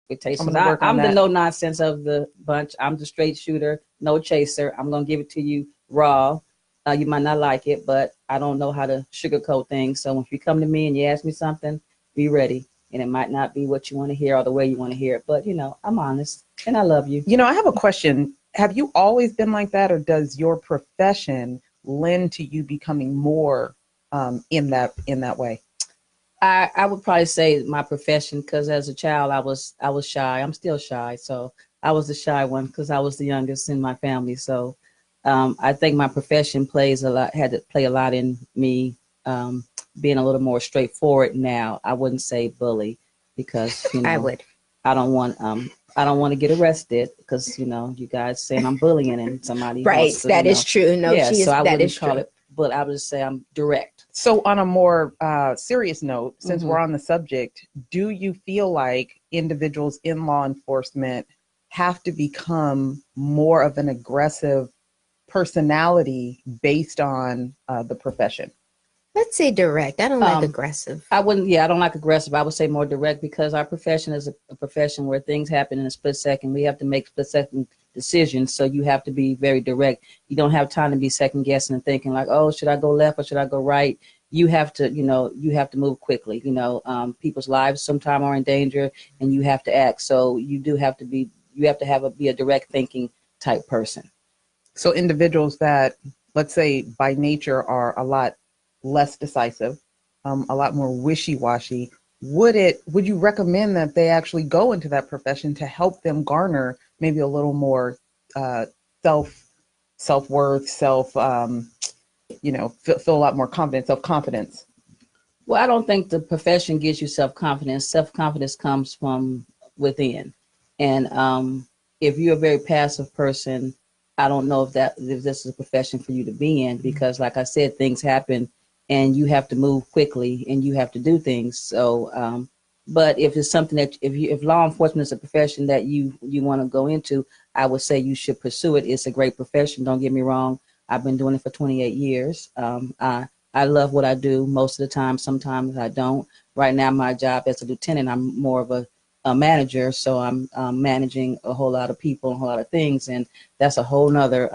expectations. gonna work on I'm the that. no nonsense of the bunch. I'm the straight shooter, no chaser. I'm gonna give it to you raw. You might not like it, but I don't know how to sugarcoat things. So if you come to me and you ask me something, be ready. And it might not be what you want to hear or the way you want to hear it, but I'm honest and I love you. I have a question. Have you always been like that, or does your profession lend to you becoming more in that way? I would probably say my profession, because as a child I was shy. I'm still shy, so I was the shy one because I was the youngest in my family. So I think my profession had to play a lot in me being a little more straightforward now. I wouldn't say bully because I would. I don't want I don't want to get arrested because you guys saying I'm bullying and somebody Right. wants to, That is true. No, yeah. she is. So I That wouldn't is call true. it, but I would just say I'm direct. So on a more serious note, since Mhm. we're on the subject, do you feel like individuals in law enforcement have to become more of an aggressive personality based on the profession? Let's say direct. I don't like Um, aggressive. I wouldn't, yeah, I don't like aggressive. I would say more direct because our profession is a profession where things happen in a split second. We have to make split second decisions. So you have to be very direct. You don't have time to be second guessing and thinking like, oh, should I go left or should I go right? You have to move quickly. People's lives sometimes are in danger and you have to act. So you have to be a direct thinking type person. So individuals that, let's say, by nature are a lot less decisive, a lot more wishy-washy, would you recommend that they actually go into that profession to help them garner maybe a little more uh, self-worth, feel a lot more confidence, self-confidence? Well, I don't think the profession gives you self confidence. Self confidence comes from within, and if you're a very passive person, I don't know if this is a profession for you to be in because, like I said, things happen, and you have to move quickly and you have to do things. So, but if it's something that if law enforcement is a profession that you want to go into, I would say you should pursue it. It's a great profession. Don't get me wrong. I've been doing it for 28 years. I love what I do most of the time. Sometimes I don't. Right now, my job as a lieutenant, I'm more of a manager. So I'm managing a whole lot of people, and a whole lot of things. And that's a whole nother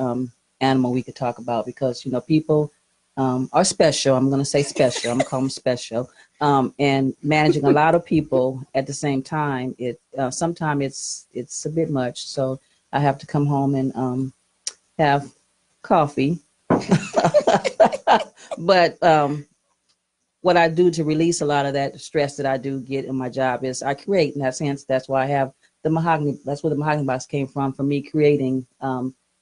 animal we could talk about because, people are special. I'm going to say special. I'm going to call them special. And managing a lot of people at the same time, sometimes it's a bit much. So I have to come home and have coffee. But what I do to release a lot of that stress that I do get in my job is I create. In that sense, that's why I have the mahogany. That's where the mahogany box came from, for me creating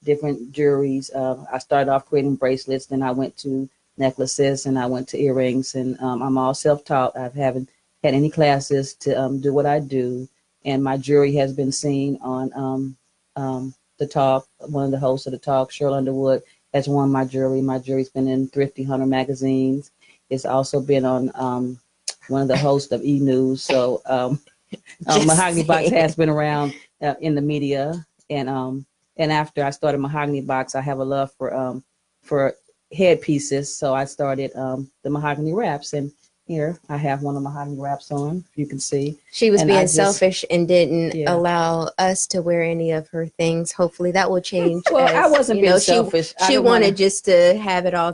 different jewelries. I started off creating bracelets, then I went to necklaces, and I went to earrings. And I'm all self-taught. I haven't had any classes to do what I do. And my jewelry has been seen on the talk. One of the hosts of the talk, Cheryl Underwood, has worn my jewelry. My jewelry's been in Thrifty Hunter magazines. It's also been on one of the hosts of E! News. So Mahogany Box has been around in the media. And after I started Mahogany Box, I have a love for headpieces. So I started the Mahogany Wraps. And here I have one of the Mahogany Wraps on, you can see. She was And being selfish and didn't Yeah. allow us to wear any of her things. Hopefully that will change. Well, I wasn't being she, selfish. She wanted just to have it all